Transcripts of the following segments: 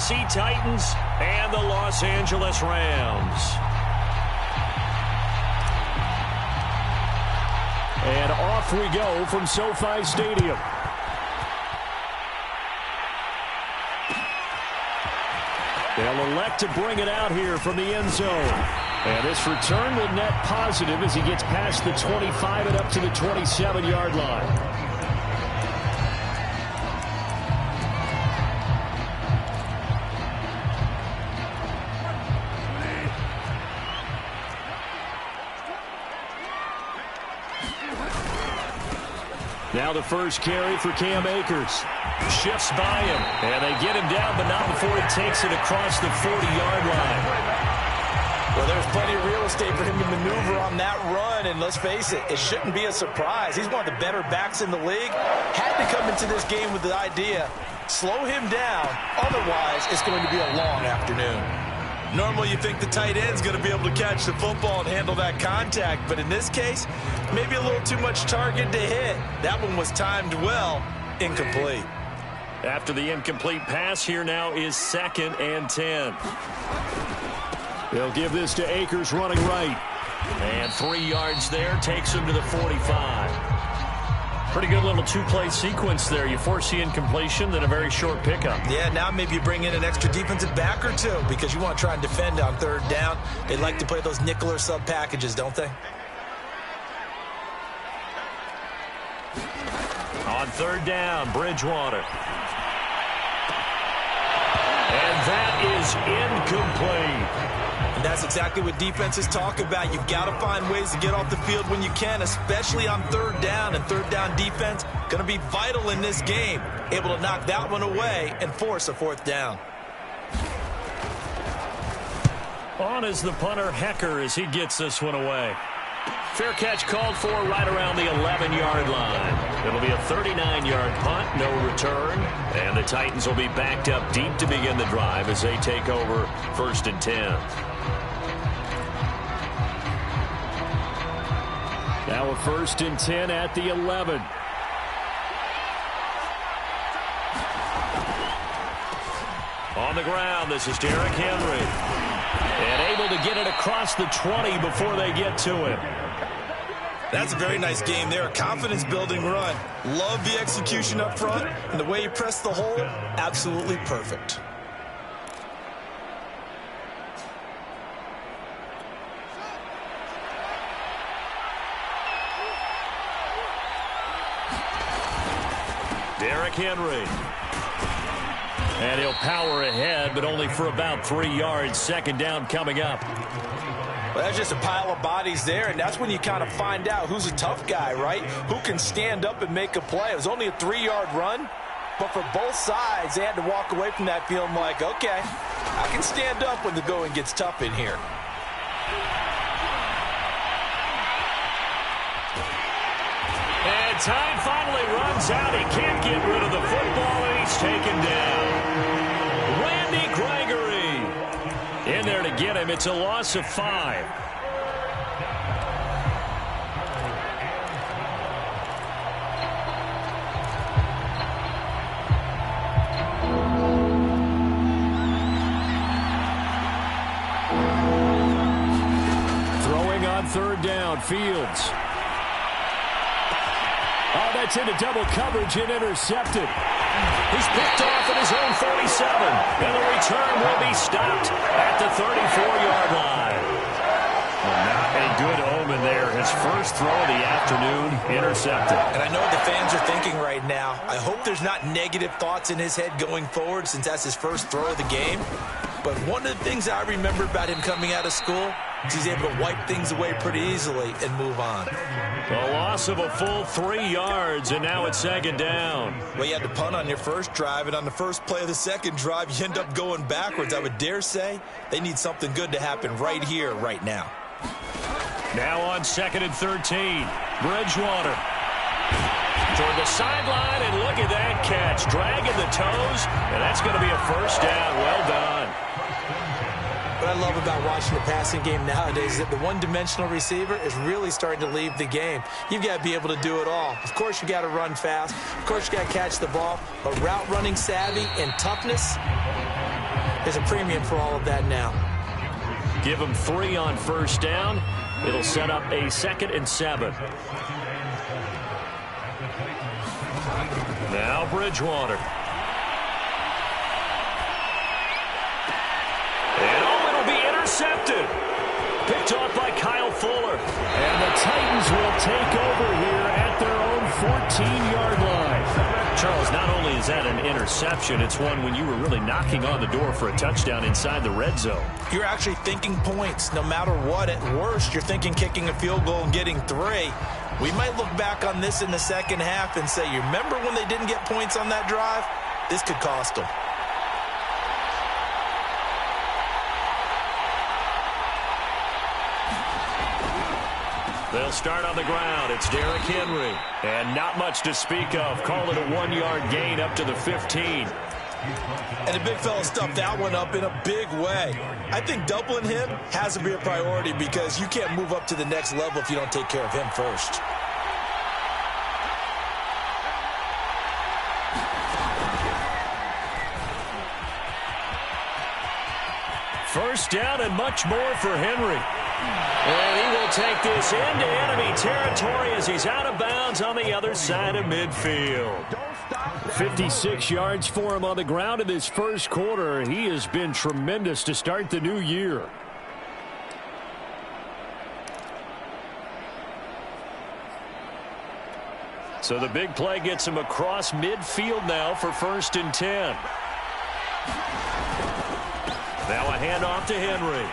Tennessee Titans and the Los Angeles Rams. And off we go from SoFi Stadium. They'll elect to bring it out here from the end zone. And this return will net positive as he gets past the 25 and up to the 27-yard line. Now the first carry for Cam Akers. Shifts by him, and they get him down, but not before he takes it across the 40-yard line. Well, there's plenty of real estate for him to maneuver on that run, and let's face it, it shouldn't be a surprise. He's one of the better backs in the league. Had to come into this game with the idea, slow him down, otherwise it's going to be a long afternoon. Normally you think the tight end's going to be able to catch the football and handle that contact, but in this case, maybe a little too much target to hit. That one was timed well, incomplete. After the incomplete pass, here now is 2nd and 10. They'll give this to Akers running right. And 3 yards there, takes him to the 45. Pretty good little two-play sequence there. You force the incompletion, then a very short pickup. Yeah, now maybe you bring in an extra defensive back or two because you want to try and defend on 3rd down. They like to play those nickel or sub packages, don't they? On 3rd down, Bridgewater. And that is incomplete. And that's exactly what defenses talk about. You've got to find ways to get off the field when you can, especially on 3rd down. And 3rd down defense going to be vital in this game. Able to knock that one away and force a 4th down. On is the punter, Hecker, as he gets this one away. Fair catch called for right around the 11-yard line. It'll be a 39-yard punt, no return. And the Titans will be backed up deep to begin the drive as they take over 1st and 10. Now a 1st and 10 at the 11. On the ground, this is Derrick Henry. And able to get it across the 20 before they get to him. That's a very nice game there. A confidence-building run. Love the execution up front. And the way he pressed the hole, absolutely perfect. Derrick Henry. And he'll power ahead, but only for about 3 yards. 2nd down coming up. Well, that's just a pile of bodies there, and that's when you kind of find out who's a tough guy, right? Who can stand up and make a play. It was only a 3-yard run, but for both sides, they had to walk away from that feeling like, okay, I can stand up when the going gets tough in here. And time finally runs out. He can't get rid of the football, and he's taken down. Randy Gregory in there to get him. It's a loss of 5. Throwing on 3rd down, Fields. Oh, that's into double coverage and intercepted. He's picked off at his own 47. And the return will be stopped at the 34-yard line. Well, not a good omen there. His first throw of the afternoon intercepted. And I know what the fans are thinking right now. I hope there's not negative thoughts in his head going forward since that's his first throw of the game. But one of the things I remember about him coming out of school is he's able to wipe things away pretty easily and move on. A loss of a full 3 yards, and now it's 2nd down. Well, you had to punt on your first drive, and on the first play of the second drive, you end up going backwards. I would dare say they need something good to happen right here, right now. Now on 2nd and 13, Bridgewater. Toward the sideline, and look at that catch. Dragging the toes, and that's going to be a 1st down. Well done. What I love about watching the passing game nowadays is that the one-dimensional receiver is really starting to leave the game. You've got to be able to do it all. Of course, you got to run fast. Of course, you got to catch the ball. But route running savvy and toughness, There's a premium for all of that now. Give him 3 on first down. It'll set up a 2nd and 7. Now Bridgewater. And it'll be intercepted. Picked off by Kyle Fuller. And the Titans will take over here at their own 14-yard line. Charles, not only is that an interception, it's one when you were really knocking on the door for a touchdown inside the red zone. You're actually thinking points no matter what. At worst, you're thinking kicking a field goal and getting 3. We might look back on this in the second half and say, you remember when they didn't get points on that drive? This could cost them. They'll start on the ground. It's Derrick Henry. And not much to speak of. Call it a 1-yard gain up to the 15. And the big fella stuffed that one up in a big way. I think doubling him has to be a priority because you can't move up to the next level if you don't take care of him first. First down and much more for Henry. And he will take this into enemy territory as he's out of bounds on the other side of midfield. 56 yards for him on the ground in this first quarter. He has been tremendous to start the new year. So the big play gets him across midfield now for 1st and 10. Now a handoff to Henry.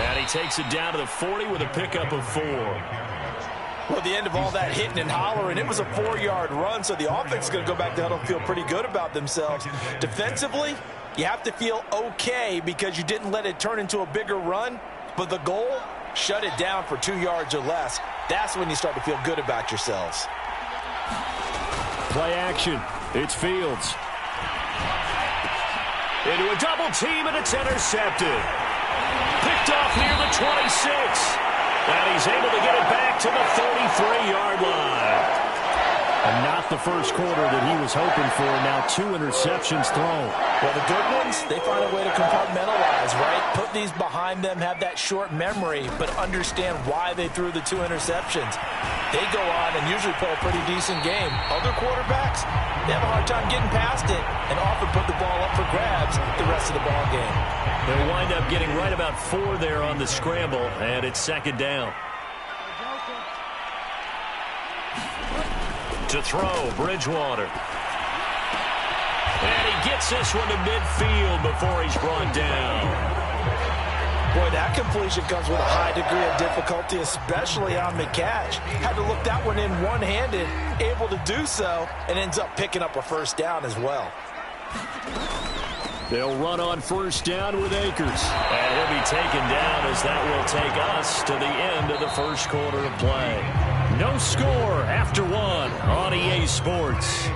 And he takes it down to the 40 with a pickup of 4. Well, at the end of all that hitting and hollering, it was a 4-yard run, so the offense is going to go back to huddle and feel pretty good about themselves. Defensively, you have to feel okay because you didn't let it turn into a bigger run, but the goal, shut it down for 2 yards or less. That's when you start to feel good about yourselves. Play action. It's Fields. Into a double team, and it's intercepted. Picked off near the 26. And he's able to get it back to the 33-yard line. And not the first quarter that he was hoping for. Now 2 interceptions thrown. Well, the good ones, they find a way to compartmentalize, right? Put these behind them, have that short memory, but understand why they threw the 2 interceptions. They go on and usually play a pretty decent game. Other quarterbacks, they have a hard time getting past it and often put the ball up for grabs the rest of the ball game. They'll wind up getting right about 4 there on the scramble, and it's 2nd down. To throw, Bridgewater. And he gets this one to midfield before he's brought down. Boy, that completion comes with a high degree of difficulty, especially on the catch. Had to look that one in one-handed, able to do so, and ends up picking up a first down as well. They'll run on first down with Akers. And he'll be taken down as that will take us to the end of the first quarter of play. No score after 1 on EA Sports.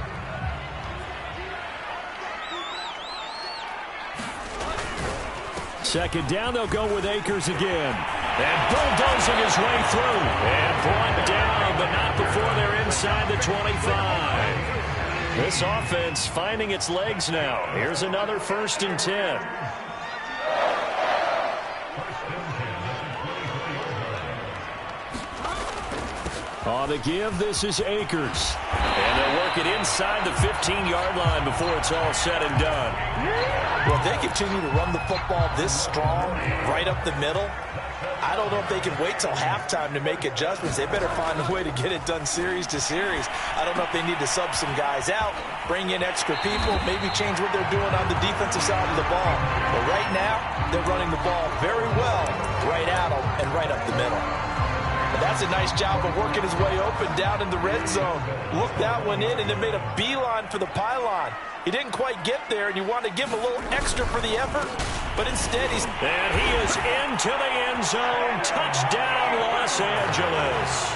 Second down, they'll go with Akers again. And bulldozing his way through. And brought down, but not before they're inside the 25. This offense finding its legs now. Here's another 1st and 10. On the give, this is Akers. And they'll work it inside the 15-yard line before it's all said and done. Well, if they continue to run the football this strong, right up the middle, I don't know if they can wait till halftime to make adjustments. They better find a way to get it done series to series. I don't know if they need to sub some guys out, bring in extra people, maybe change what they're doing on the defensive side of the ball. But right now, they're running the ball very well right at them and right up the middle. But that's a nice job of working his way open down in the red zone. Looked that one in and then made a beeline for the pylon. He didn't quite get there, and you want to give him a little extra for the effort, but instead he's... And he is into the end zone. Touchdown, Los Angeles.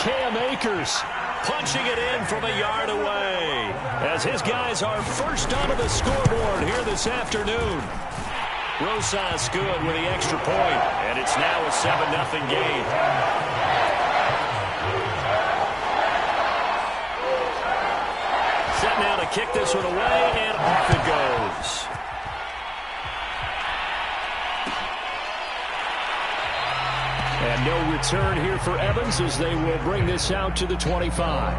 Cam Akers punching it in from a yard away as his guys are first onto the scoreboard here this afternoon. Rosas good with the extra point, and it's now a 7-0 game. Set now to kick this one away, and off it goes. And no return here for Evans as they will bring this out to the 25.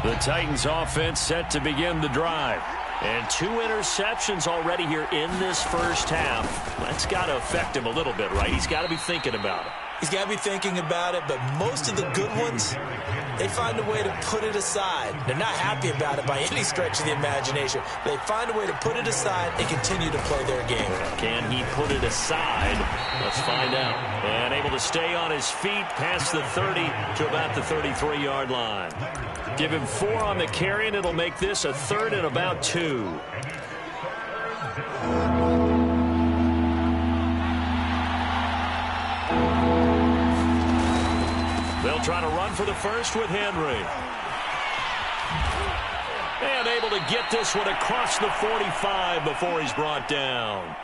The Titans offense set to begin the drive. And 2 interceptions already here in this first half. That's got to affect him a little bit, right? He's got to be thinking about it. He's got to be thinking about it, but most of the good ones, they find a way to put it aside. They're not happy about it by any stretch of the imagination. They find a way to put it aside and continue to play their game. Can he put it aside? Let's find out. And able to stay on his feet past the 30 to about the 33-yard line. Give him 4 on the carry, and it'll make this a 3rd and about 2. They'll try to run for the first with Henry. And able to get this one across the 45 before he's brought down.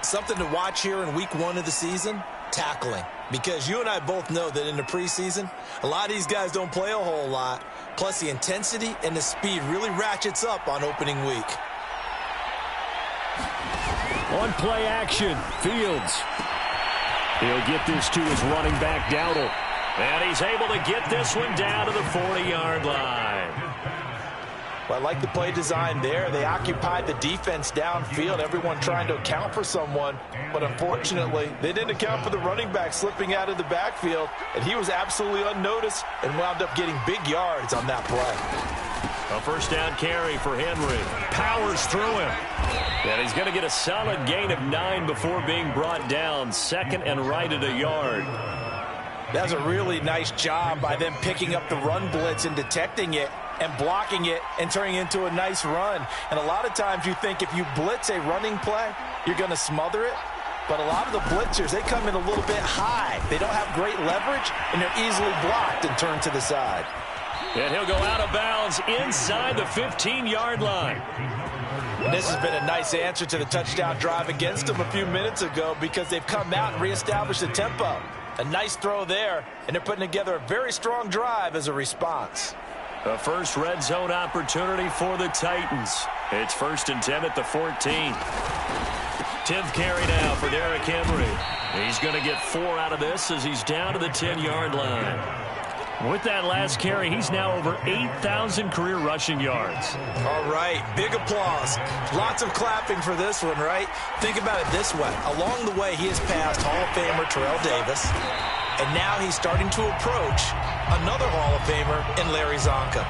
Something to watch here in week 1 of the season, tackling. Because you and I both know that in the preseason, a lot of these guys don't play a whole lot. Plus, the intensity and the speed really ratchets up on opening week. On play action, Fields. He'll get this to his running back, Dowdle. And he's able to get this one down to the 40-yard line. Well, I like the play design there. They occupied the defense downfield, everyone trying to account for someone. But unfortunately, they didn't account for the running back slipping out of the backfield. And he was absolutely unnoticed and wound up getting big yards on that play. A first down carry for Henry. Powers through him. And he's going to get a solid gain of 9 before being brought down. 2nd and right at a yard. That's a really nice job by them picking up the run blitz and detecting it and blocking it and turning it into a nice run. And a lot of times you think if you blitz a running play, you're going to smother it. But a lot of the blitzers, they come in a little bit high. They don't have great leverage, and they're easily blocked and turned to the side. And he'll go out of bounds inside the 15-yard line. And this has been a nice answer to the touchdown drive against them a few minutes ago because they've come out and reestablished the tempo. A nice throw there, and they're putting together a very strong drive as a response. A first red zone opportunity for the Titans. It's 1st and 10 at the 14. 10th carry now for Derrick Henry. He's going to get 4 out of this as he's down to the 10-yard line. With that last carry, he's now over 8,000 career rushing yards. All right, big applause. Lots of clapping for this one, right? Think about it this way. Along the way, he has passed Hall of Famer Terrell Davis, and now he's starting to approach another Hall of Famer in Larry Zonka.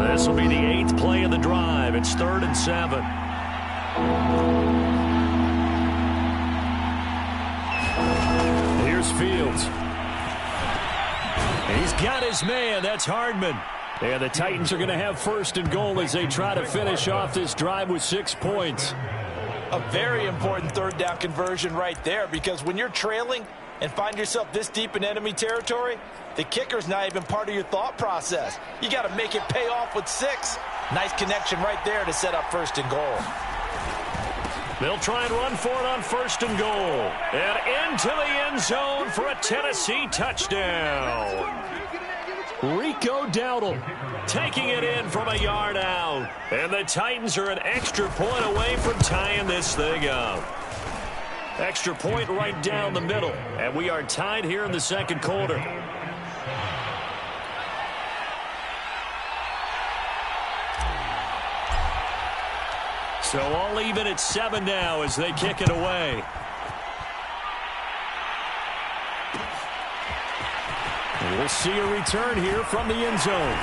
This will be the 8th play of the drive. It's 3rd and 7. Here's Fields. He's got his man. That's Hardman. And the Titans are going to have 1st and goal as they try to finish off this drive with 6 points. A very important 3rd down conversion right there because when you're trailing and find yourself this deep in enemy territory, the kicker's not even part of your thought process. You got to make it pay off with 6. Nice connection right there to set up 1st and goal. They'll try and run for it on 1st and goal. And into the end zone for a Tennessee touchdown. Rico Dowdle taking it in from a yard out. And the Titans are an extra point away from tying this thing up. Extra point right down the middle. And we are tied here in the 2nd quarter. So all even at 7 now as they kick it away. We'll see a return here from the end zone.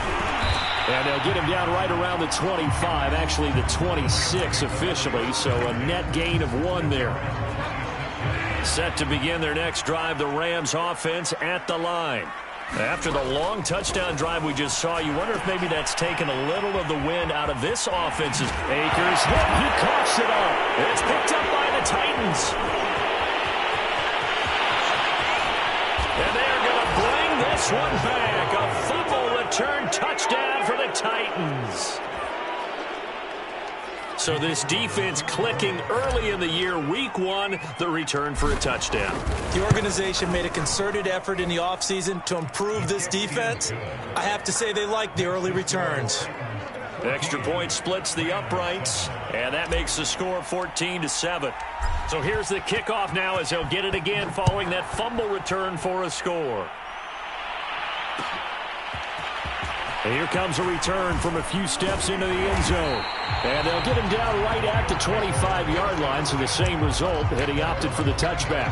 And they'll get him down right around the 25, actually the 26 officially, so a net gain of 1 there. Set to begin their next drive, the Rams offense at the line. After the long touchdown drive we just saw, you wonder if maybe that's taken a little of the wind out of this offense's. Akers hit, he coughs it up. It's picked up by the Titans. And they're going to bring this one back. A fumble return touchdown for the Titans. So this defense clicking early in the year. Week 1, the return for a touchdown. The organization made a concerted effort in the offseason to improve this defense. I have to say they like the early returns. Extra point splits the uprights, and that makes the score 14-7. So here's the kickoff now as they'll get it again following that fumble return for a score. And here comes a return from a few steps into the end zone. And they'll get him down right at the 25-yard line, so the same result, and he opted for the touchback.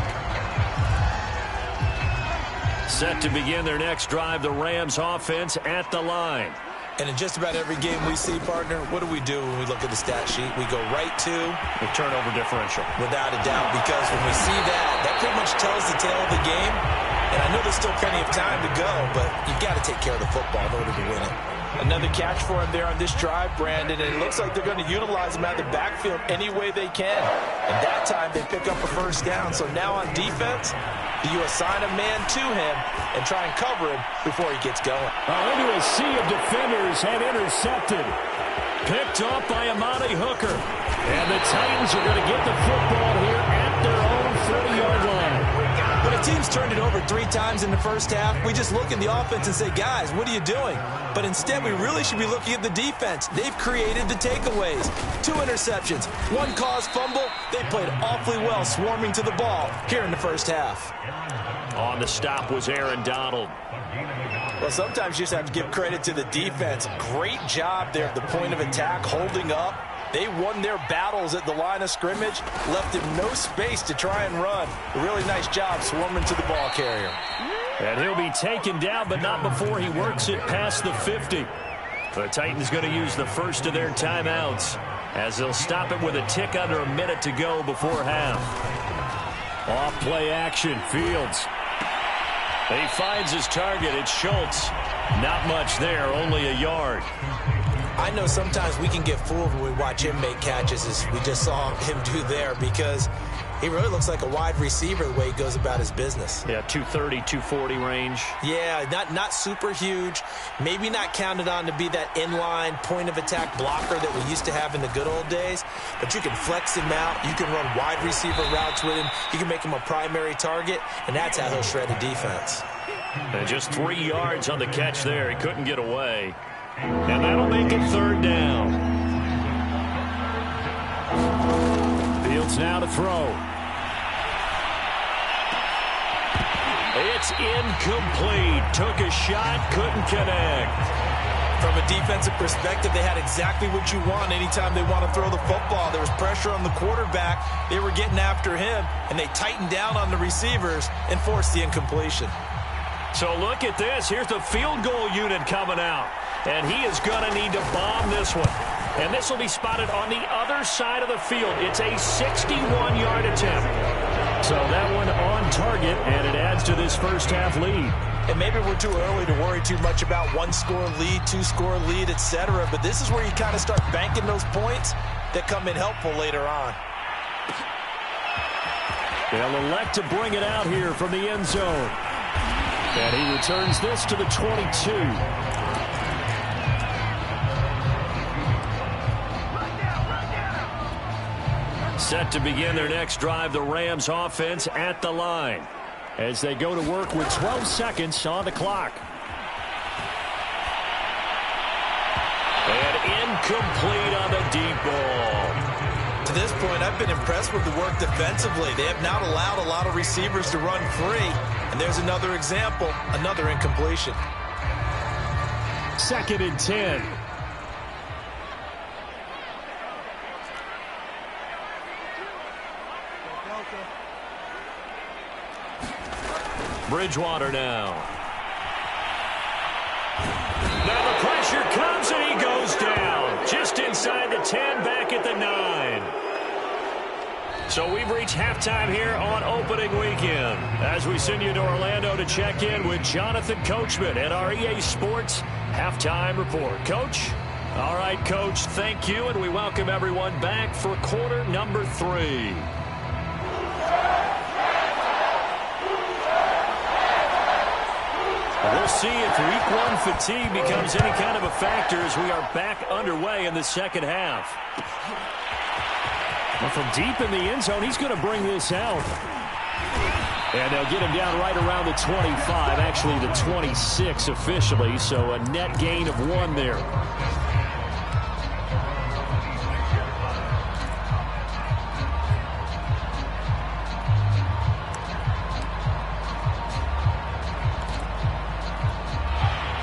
Set to begin their next drive, the Rams offense at the line. And in just about every game we see, partner, what do we do when we look at the stat sheet? We go right to the turnover differential. Without a doubt, because when we see that pretty much tells the tale of the game. And I know there's still plenty of time to go, but you've got to take care of the football in order to win it. Another catch for him there on this drive, Brandon, and it looks like they're going to utilize him out of the backfield any way they can. And that time they pick up a first down. So now on defense, you assign a man to him and try and cover him before he gets going. Into a sea of defenders and intercepted. Picked off by Amani Hooker. And the Titans are going to get the football here at their own 40-yard line. When a team's turned it over 3 times in the first half, we just look at the offense and say, guys, what are you doing? But instead, we really should be looking at the defense. They've created the takeaways. 2 interceptions, 1 caused fumble. They played awfully well swarming to the ball here in the first half. On the stop was Aaron Donald. Well, sometimes you just have to give credit to the defense. Great job there at the point of attack, holding up. They won their battles at the line of scrimmage, left him no space to try and run. A really nice job swarming to the ball carrier. And he'll be taken down, but not before he works it past the 50. The Titans going to use the first of their timeouts as they'll stop it with a tick under a minute to go before half. Off play action, Fields. He finds his target. It's Schultz. Not much there, only a yard. I know sometimes we can get fooled when we watch him make catches, as we just saw him do there, because he really looks like a wide receiver the way he goes about his business. Yeah, 230, 240 range. Yeah, not super huge. Maybe not counted on to be that inline point-of-attack blocker that we used to have in the good old days. But you can flex him out. You can run wide receiver routes with him. You can make him a primary target, and that's how he'll shred a defense. And just 3 yards on the catch there. He couldn't get away. And that'll make it 3rd down. Fields now to throw. It's incomplete. Took a shot, couldn't connect. From a defensive perspective, they had exactly what you want anytime they want to throw the football. There was pressure on the quarterback. They were getting after him, and they tightened down on the receivers and forced the incompletion. So look at this. Here's the field goal unit coming out. And he is going to need to bomb this one. And this will be spotted on the other side of the field. It's a 61-yard attempt. So that one on target, and it adds to this first half lead. And maybe we're too early to worry too much about 1-score lead, 2-score lead, etc. But this is where you kind of start banking those points that come in helpful later on. They'll elect to bring it out here from the end zone. And he returns this to the 22. Set to begin their next drive, the Rams offense at the line as they go to work with 12 seconds on the clock. And incomplete on the deep ball. To this point, I've been impressed with the work defensively. They have not allowed a lot of receivers to run free. And there's another example, another incompletion. 2nd and 10. Bridgewater now. Now the pressure comes and he goes down. Just inside the 10, back at the 9. So we've reached halftime here on opening weekend as we send you to Orlando to check in with Jonathan Coachman at our EA Sports Halftime Report. Coach? All right, Coach, thank you, and we welcome everyone back for quarter number 3. We'll see if week one fatigue becomes any kind of a factor as we are back underway in the second half. Well, from deep in the end zone, he's going to bring this out. And they'll get him down right around the 25, actually the 26 officially, so a net gain of 1 there.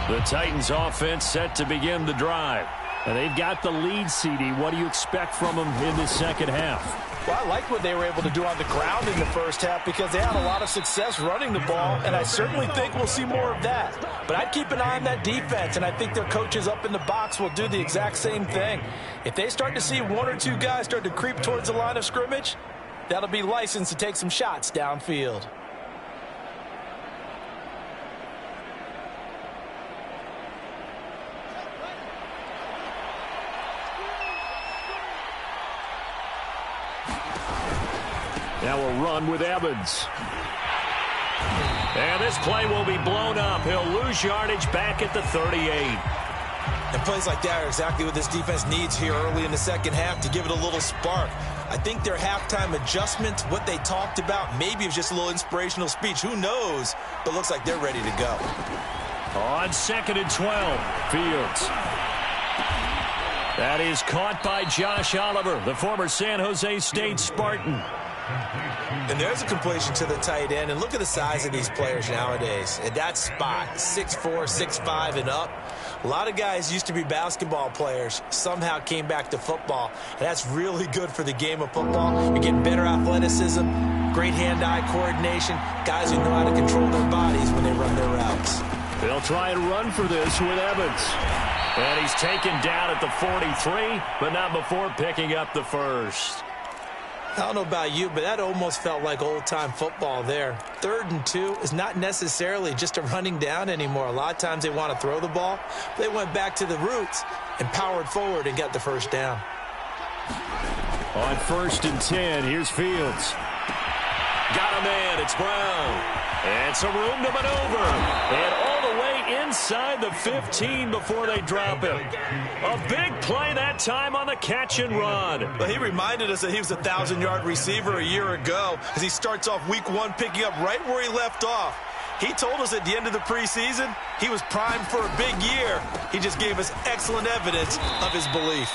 The Titans offense set to begin the drive. And they've got the lead, CD. What do you expect from them in the second half? Well, I like what they were able to do on the ground in the first half because they had a lot of success running the ball, and I certainly think we'll see more of that. But I'd keep an eye on that defense, and I think their coaches up in the box will do the exact same thing. If they start to see 1 or 2 guys start to creep towards the line of scrimmage, that'll be licensed to take some shots downfield. Now a run with Evans. And this play will be blown up. He'll lose yardage back at the 38. And plays like that are exactly what this defense needs here early in the second half to give it a little spark. I think their halftime adjustments, what they talked about, maybe it was just a little inspirational speech. Who knows? But looks like they're ready to go. On 2nd and 12, Fields. That is caught by Josh Oliver, the former San Jose State Spartan. And there's a completion to the tight end. And look at the size of these players nowadays. At that spot, 6'4", 6'5", and up. A lot of guys used to be basketball players, somehow came back to football. And that's really good for the game of football. You're getting better athleticism, great hand-eye coordination, guys who know how to control their bodies when they run their routes. They'll try and run for this with Evans. And he's taken down at the 43, but not before picking up the first. I don't know about you, but that almost felt like old-time football there. 3rd and 2 is not necessarily just a running down anymore. A lot of times they want to throw the ball. They went back to the roots and powered forward and got the first down. On 1st and 10, here's Fields. Got a man, it's Brown. And some room to maneuver. And all the way inside the 15 before they drop him. A big play that time on the catch and run. Well, he reminded us that he was a 1,000-yard receiver a year ago as he starts off week 1 picking up right where he left off. He told us at the end of the preseason he was primed for a big year. He just gave us excellent evidence of his belief.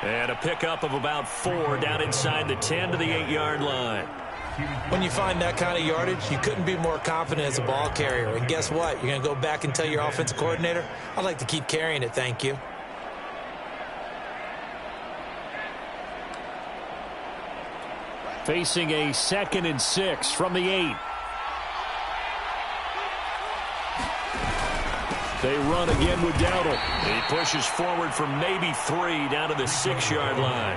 And a pickup of about 4 down inside the 10 to the 8-yard line. When you find that kind of yardage, you couldn't be more confident as a ball carrier. And guess what? You're going to go back and tell your offensive coordinator, I'd like to keep carrying it, thank you. Facing a 2nd and 6 from the 8. They run again with Dowdle. He pushes forward for maybe 3 down to the 6-yard line.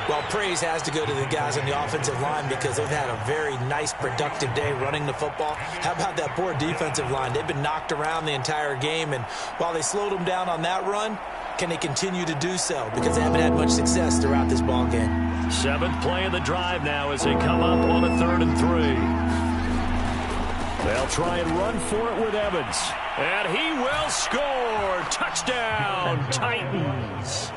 Well, praise has to go to the guys on the offensive line because they've had a very nice, productive day running the football. How about that poor defensive line? They've been knocked around the entire game, and while they slowed them down on that run, can they continue to do so? Because they haven't had much success throughout this ball game. 7th play of the drive now as they come up on a 3rd and 3. They'll try and run for it with Evans. And he will score. Touchdown, Titans.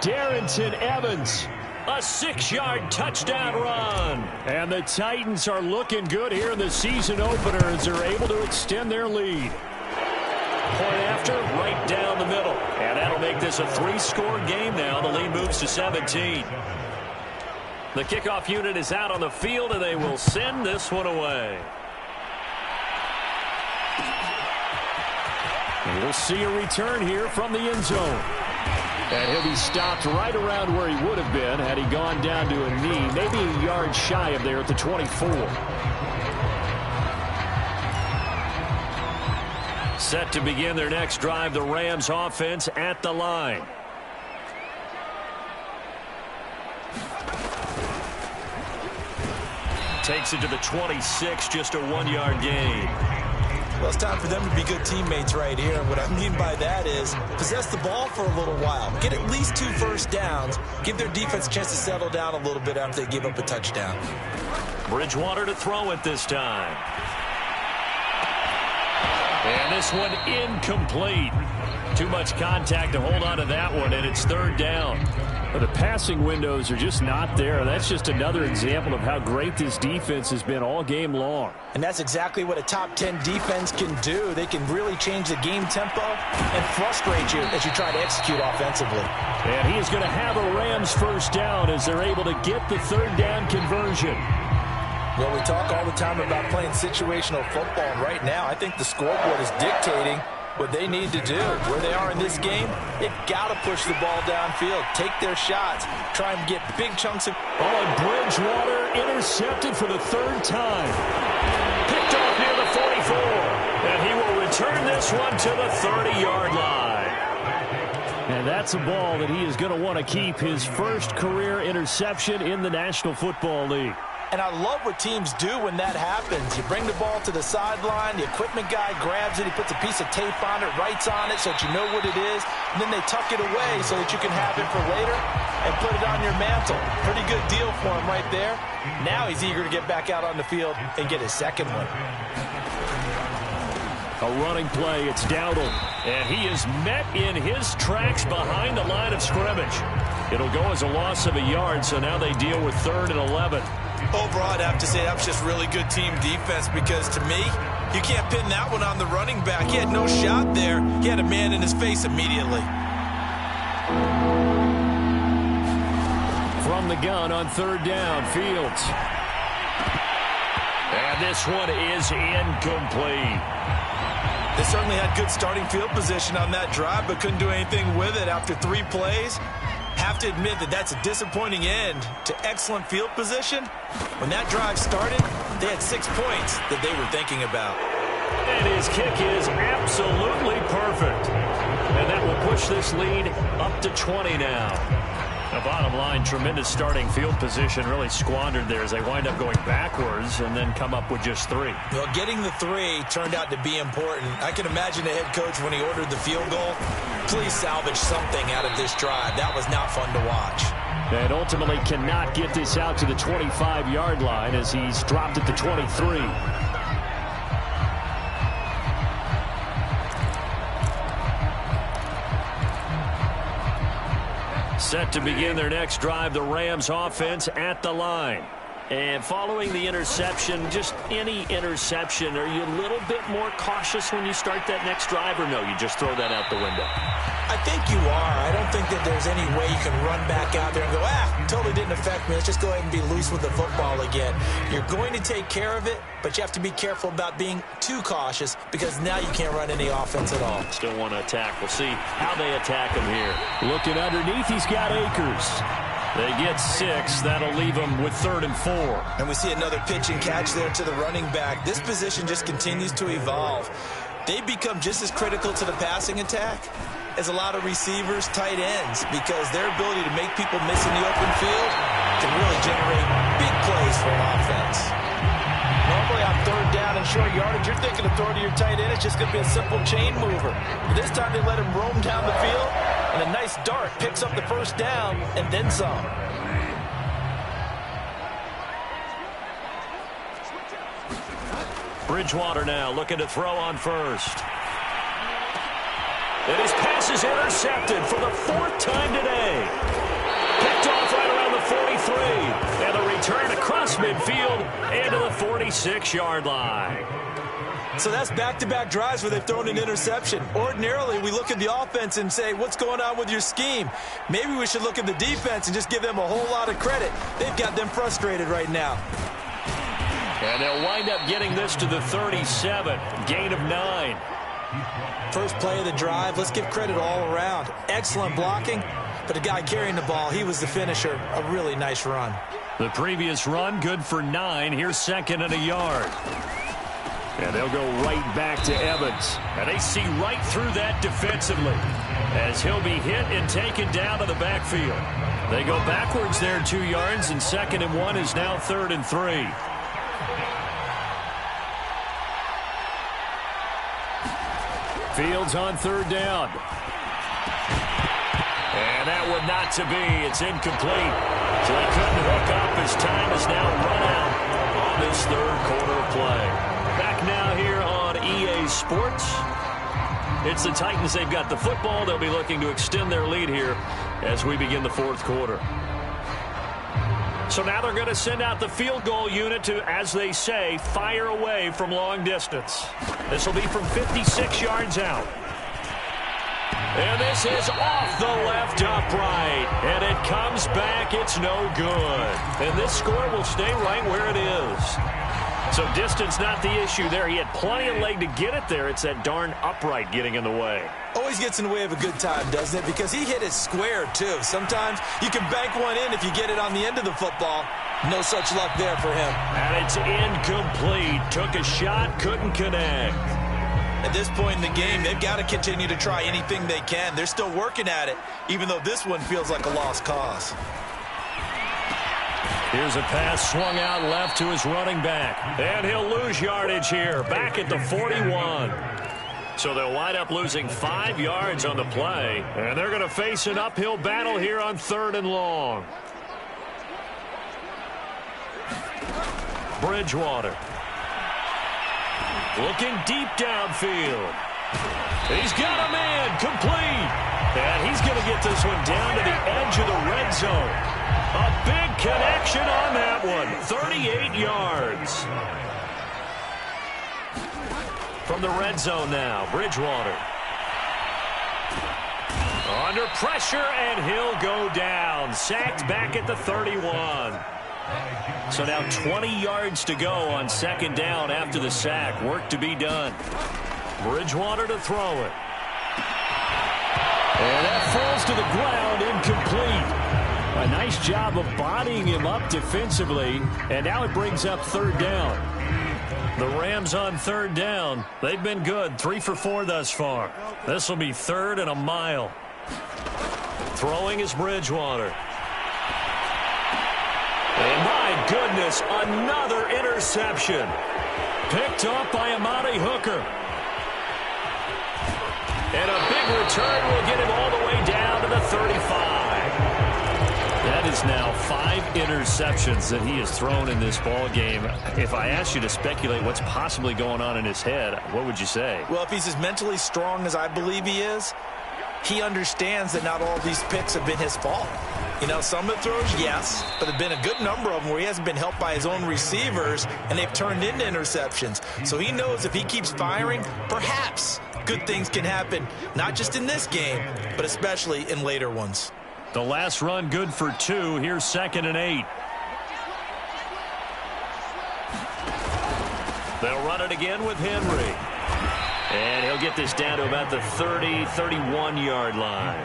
Darrynton Evans. A 6-yard touchdown run. And the Titans are looking good here in the season opener as they're able to extend their lead. Point after, right down the middle. And that'll make this a 3-score game now. The lead moves to 17. The kickoff unit is out on the field, and they will send this one away. And we'll see a return here from the end zone. And he'll be stopped right around where he would have been had he gone down to a knee, maybe a yard shy of there at the 24. Set to begin their next drive, the Rams offense at the line. Takes it to the 26, just a 1-yard gain. Well, it's time for them to be good teammates right here. And what I mean by that is possess the ball for a little while. Get at least 2 first downs. Give their defense a chance to settle down a little bit after they give up a touchdown. Bridgewater to throw it this time. And this one incomplete. Too much contact to hold on to that one, and it's third down. But the passing windows are just not there. That's just another example of how great this defense has been all game long. And that's exactly what a top 10 defense can do. They can really change the game tempo and frustrate you as you try to execute offensively. And he is going to have a Rams first down as they're able to get the third down conversion. Well, we talk all the time about playing situational football, and right now I think the scoreboard is dictating what they need to do. Where they are in this game, they've got to push the ball downfield, take their shots, try and get big chunks of... And Bridgewater intercepted for the third time. Picked off near the 44. And he will return this one to the 30-yard line. And that's a ball that he is going to want to keep, his first career interception in the National Football League. And I love what teams do when that happens. You bring the ball to the sideline, the equipment guy grabs it, he puts a piece of tape on it, writes on it so that you know what it is, and then they tuck it away so that you can have it for later and put it on your mantle. Pretty good deal for him right there. Now he's eager to get back out on the field and get his second one. A running play, it's Dowdle. And he is met in his tracks behind the line of scrimmage. It'll go as a loss of a yard, so now they deal with 3rd and 11. Overall, I'd have to say that was just really good team defense because, to me, you can't pin that one on the running back. He had no shot there. He had a man in his face immediately. From the gun on 3rd down, Fields. And this one is incomplete. They certainly had good starting field position on that drive, but couldn't do anything with it after 3 plays. Have to admit that that's a disappointing end to excellent field position. When that drive started, they had 6 points that they were thinking about. And his kick is absolutely perfect. And that will push this lead up to 20 now. The bottom line, tremendous starting field position, really squandered there as they wind up going backwards and then come up with just 3. Well, getting the 3 turned out to be important. I can imagine the head coach when he ordered the field goal. Please salvage something out of this drive. That was not fun to watch. And ultimately cannot get this out to the 25-yard line as he's dropped at the 23. Set to begin their next drive, the Rams offense at the line. And following the interception, just any interception, are you a little bit more cautious when you start that next drive, or no, you just throw that out the window? I think you are. I don't think that there's any way you can run back out there and go, totally didn't affect me. Let's just go ahead and be loose with the football again. You're going to take care of it, but you have to be careful about being too cautious because now you can't run any offense at all. Still want to attack. We'll see how they attack him here. Looking underneath, he's got Akers. They get 6. That'll leave them with 3rd and 4. And we see another pitch and catch there to the running back. This position just continues to evolve. They become just as critical to the passing attack as a lot of receivers, tight ends, because their ability to make people miss in the open field can really generate big plays for an offense. Normally on 3rd down and short yardage, you're thinking of throwing to your tight end. It's just going to be a simple chain mover. But this time they let him roam down the field, and a nice dart picks up the first down and then some. Bridgewater now looking to throw on first. And his pass is intercepted for the 4th time today. Picked off right around the 43. And a return across midfield and to the 46-yard line. So that's back-to-back drives where they've thrown an interception. Ordinarily, we look at the offense and say, what's going on with your scheme? Maybe we should look at the defense and just give them a whole lot of credit. They've got them frustrated right now. And they'll wind up getting this to the 37. Gain of 9. First play of the drive, let's give credit all around. Excellent blocking, but the guy carrying the ball, he was the finisher. A really nice run. The previous run, good for 9. Here's 2nd and a yard. And they'll go right back to Evans. And they see right through that defensively as he'll be hit and taken down to the backfield. They go backwards there 2 yards, and 2nd and 1 is now 3rd and 3. Fields on 3rd down. And that one not to be. It's incomplete. So he couldn't hook up. His time is now run out on this 3rd quarter of play. Back now here on EA Sports. It's the Titans. They've got the football. They'll be looking to extend their lead here as we begin the fourth quarter. So now they're going to send out the field goal unit to, as they say, fire away from long distance. This will be from 56 yards out. And this is off the left upright. And it comes back. It's no good. And this score will stay right where it is. So distance not the issue there. He had plenty of leg to get it there. It's that darn upright getting in the way. Always gets in the way of a good time, doesn't it? Because he hit it square, too. Sometimes you can bank one in if you get it on the end of the football. No such luck there for him. And it's incomplete. Took a shot, couldn't connect. At this point in the game, they've got to continue to try anything they can. They're still working at it, even though this one feels like a lost cause. Here's a pass swung out left to his running back. And he'll lose yardage here, back at the 41. So they'll wind up losing 5 yards on the play. And they're going to face an uphill battle here on 3rd and long. Bridgewater. Looking deep downfield. He's got a man complete. And he's going to get this one down to the edge of the red zone. A big connection on that one. 38 yards. From the red zone now, Bridgewater. Under pressure, and he'll go down. Sacked back at the 31. So now 20 yards to go on 2nd down after the sack. Work to be done. Bridgewater to throw it. And that falls to the ground, incomplete. A nice job of bodying him up defensively. And now it brings up 3rd down. The Rams on 3rd down. They've been good. 3 for 4 thus far. This will be 3rd and a mile. Throwing is Bridgewater. And my goodness, another interception. Picked up by Amari Hooker. And a big return will get him all the way down to the 35. That is now 5 interceptions that he has thrown in this ball game. If I asked you to speculate what's possibly going on in his head, what would you say? Well, if he's as mentally strong as I believe he is, he understands that not all of these picks have been his fault. You know, some of the throws, yes, but there have been a good number of them where he hasn't been helped by his own receivers, and they've turned into interceptions. So he knows if he keeps firing, perhaps good things can happen, not just in this game, but especially in later ones. The last run good for 2. Here's 2nd and 8. They'll run it again with Henry. And he'll get this down to about the 30, 31-yard line.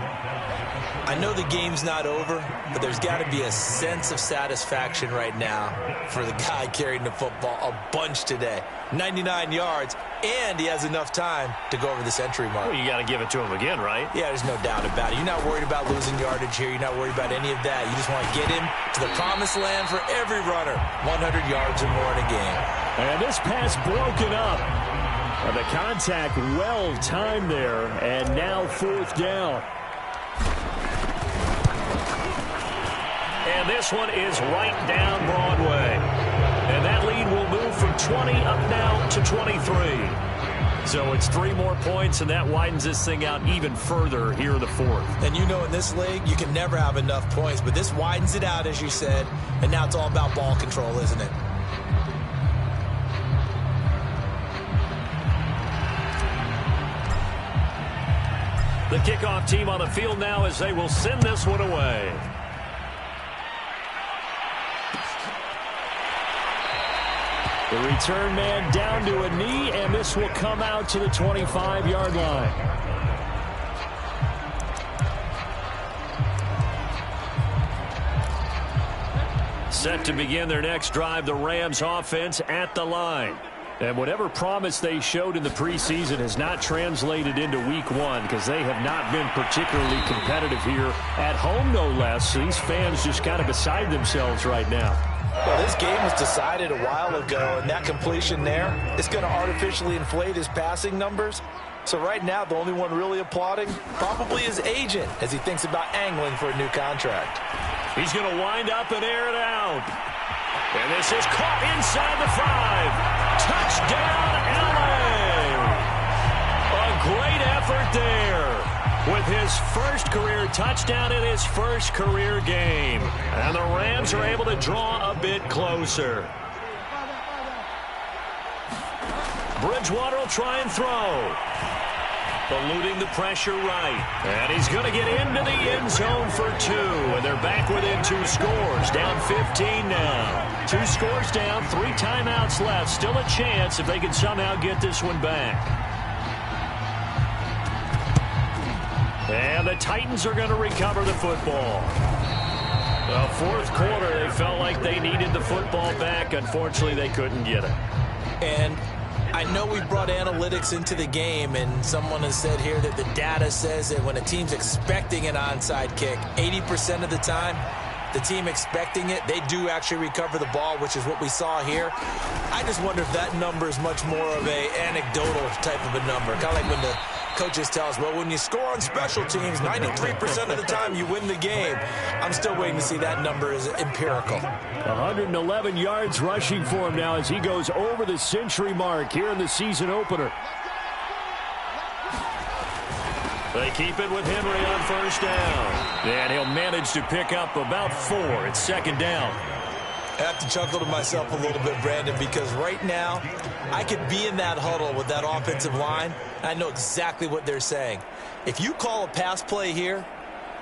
I know the game's not over, but there's got to be a sense of satisfaction right now for the guy carrying the football a bunch today. 99 yards, and he has enough time to go over the century mark. Well, you got to give it to him again, right? Yeah, there's no doubt about it. You're not worried about losing yardage here. You're not worried about any of that. You just want to get him to the promised land for every runner. 100 yards or more in a game. And this pass broken up. The contact well timed there, and now 4th down. And this one is right down Broadway. And that lead will move from 20 up now to 23. So it's 3 more points, and that widens this thing out even further here in the 4th. And you know in this league, you can never have enough points, but this widens it out, as you said, and now it's all about ball control, isn't it? The kickoff team on the field now as they will send this one away. The return man down to a knee, and this will come out to the 25-yard line. Set to begin their next drive, the Rams offense at the line. And whatever promise they showed in the preseason has not translated into week 1 because they have not been particularly competitive here at home, no less. So these fans just kind of beside themselves right now. Well, this game was decided a while ago, and that completion there is going to artificially inflate his passing numbers. So right now, the only one really applauding probably his agent as he thinks about angling for a new contract. He's going to wind up and air it out. And this is caught inside the 5. Touchdown, LA! with his first career touchdown in his first career game. And the Rams are able to draw a bit closer. Bridgewater will try and throw. Eluding the pressure right. And he's going to get into the end zone for 2. And they're back within 2 scores. Down 15 now. 2 scores down, 3 timeouts left. Still a chance if they can somehow get this one back. And the Titans are going to recover the football. The fourth quarter, they felt like they needed the football back. Unfortunately, they couldn't get it. And I know we brought analytics into the game, and someone has said here that the data says that when a team's expecting an onside kick, 80% of the time, the team expecting it, they do actually recover the ball, which is what we saw here. I just wonder if that number is much more of a anecdotal type of a number. Kind of like when the coaches tell us, well, when you score on special teams, 93% of the time you win the game. I'm still waiting to see that number is empirical. 111 yards rushing for him now as he goes over the century mark here in the season opener. They keep it with Henry on first down. And he'll manage to pick up about 4. It's second down. I have to chuckle to myself a little bit, Brandon, because right now I could be in that huddle with that offensive line. I know exactly what they're saying. If you call a pass play here,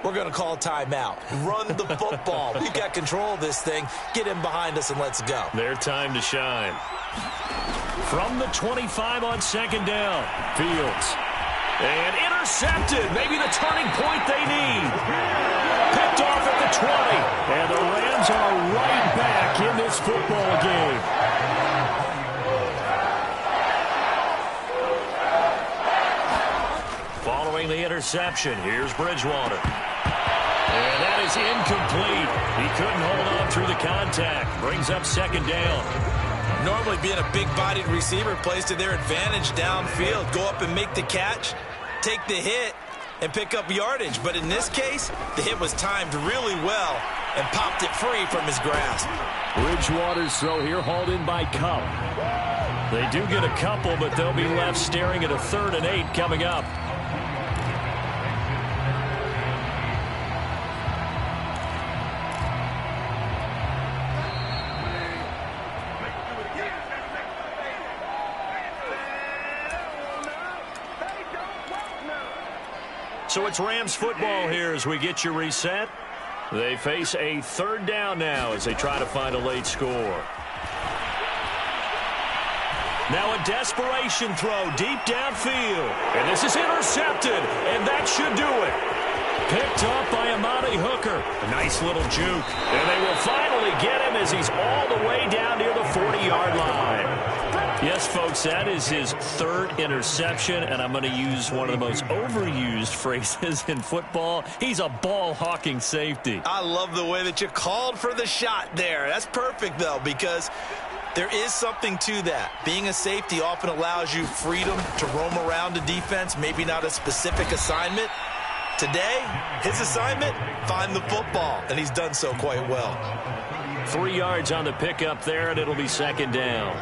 we're going to call a timeout. Run the football. We've got control of this thing. Get in behind us and let's go. Their time to shine. From the 25 on second down, Fields. And intercepted. Maybe the turning point they need. Picked off at the 20. And the Rams are right back in this football game. Following the interception, here's Bridgewater. And that is incomplete. He couldn't hold on through the contact. Brings up second down. Normally being a big-bodied receiver plays to their advantage downfield. Go up and make the catch, take the hit, and pick up yardage. But in this case, the hit was timed really well and popped it free from his grasp. Bridgewater's throw here hauled in by Cup. They do get a couple, but they'll be left staring at a 3rd and 8 coming up. So it's Rams football here as we get you reset. They face a 3rd down now as they try to find a late score. Now a desperation throw deep downfield. And this is intercepted, and that should do it. Picked up by Amani Hooker. A nice little juke. And they will finally get him as he's all the way down near the 40-yard line. Yes, folks, that is his 3rd interception, and I'm going to use one of the most overused phrases in football. He's a ball-hawking safety. I love the way that you called for the shot there. That's perfect, though, because there is something to that. Being a safety often allows you freedom to roam around the defense, maybe not a specific assignment. Today, his assignment, find the football, and he's done so quite well. 3 yards on the pickup there, and it'll be second down.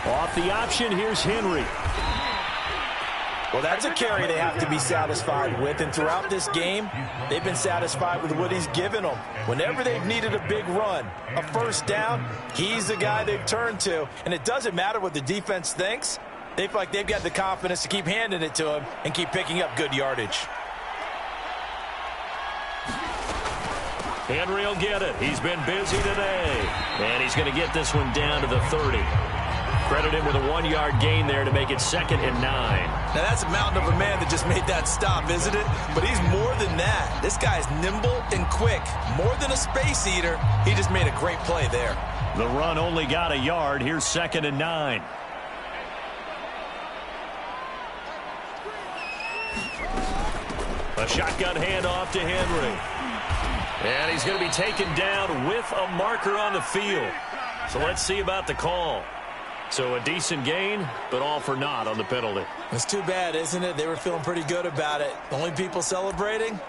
Off the option, here's Henry. Well, that's a carry they have to be satisfied with, and throughout this game, they've been satisfied with what he's given them. Whenever they've needed a big run, a first down, he's the guy they've turned to, and it doesn't matter what the defense thinks. They feel like they've got the confidence to keep handing it to him and keep picking up good yardage. Henry will get it. He's been busy today. And he's going to get this one down to the 30. Credit him with a 1-yard gain there to make it 2nd and 9. Now, that's a mountain of a man that just made that stop, isn't it? But he's more than that. This guy's nimble and quick. More than a space eater. He just made a great play there. The run only got a yard. Here's 2nd and 9. A shotgun handoff to Henry. And he's going to be taken down with a marker on the field. So let's see about the call. So a decent gain, but all for naught on the penalty. It's too bad, isn't it? They were feeling pretty good about it. The only people celebrating,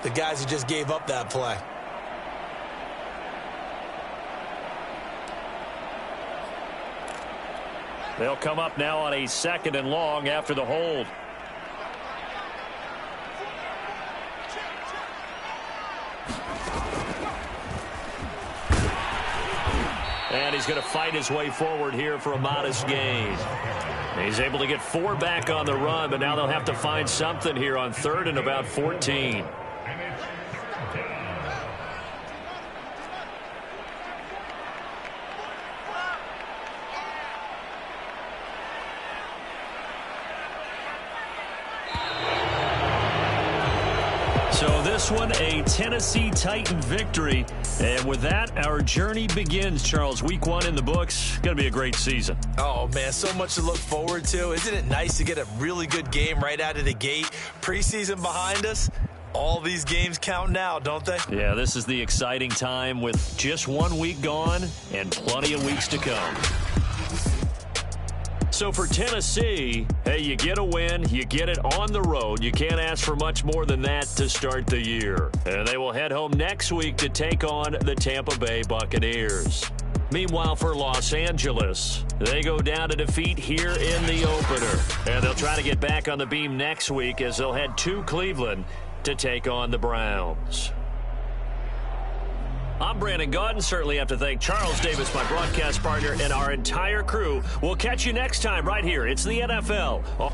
the guys who just gave up that play. They'll come up now on a 2nd and long after the hold. And he's going to fight his way forward here for a modest gain. He's able to get 4 back on the run, but now they'll have to find something here on 3rd and about 14. So this one, a Tennessee Titan victory. And with that, our journey begins, Charles. Week 1 in the books. Going to be a great season. Oh, man, so much to look forward to. Isn't it nice to get a really good game right out of the gate? Preseason behind us. All these games count now, don't they? Yeah, this is the exciting time with just 1 week gone and plenty of weeks to come. So for Tennessee, hey, you get a win, you get it on the road. You can't ask for much more than that to start the year. And they will head home next week to take on the Tampa Bay Buccaneers. Meanwhile, for Los Angeles, they go down to defeat here in the opener. And they'll try to get back on the beam next week as they'll head to Cleveland to take on the Browns. I'm Brandon Gaudin. Certainly have to thank Charles Davis, my broadcast partner, and our entire crew. We'll catch you next time right here. It's the NFL.